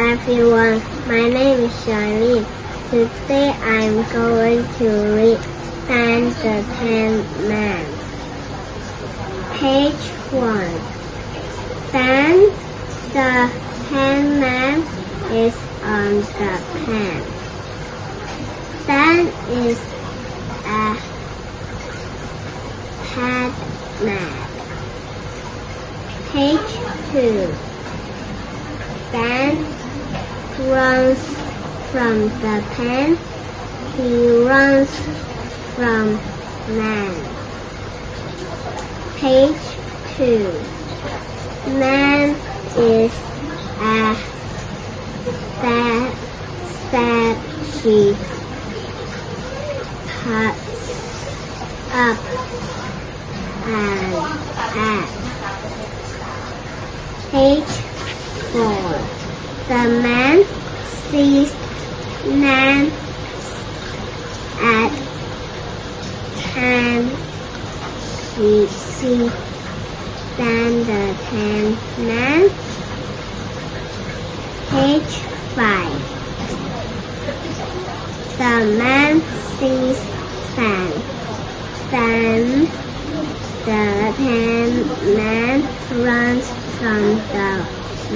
everyone, my name is Charlene. Today I'm going to read Dan the Tin Man. Page 1. Dan the Tin Man is on the pen. Dan is a head man. Page 2. Dan runs from the pen. He runs from man. Page 2. Man is a sad sheep. Cuts up an egg. Page 4. The man sees Nan at 10. He sees Dan the Tin Man. Page 5. The man sees Dan. Then the Tin Man runs from the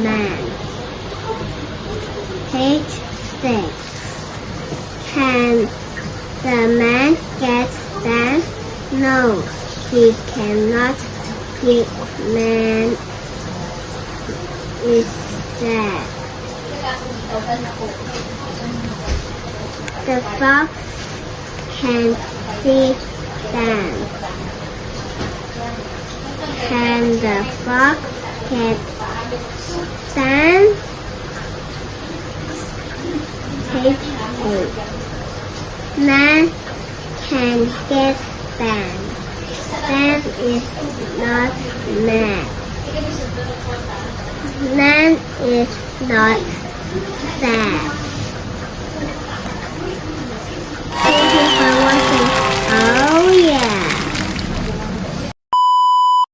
man. Page 6. Can the man get Dan? No, he cannot. The man is dead. The fox can see Dan. Can the fox get Dan? Page 8. Man can get Dan. Dan is not mad. Man is not sad. Thank you for watching. Oh yeah.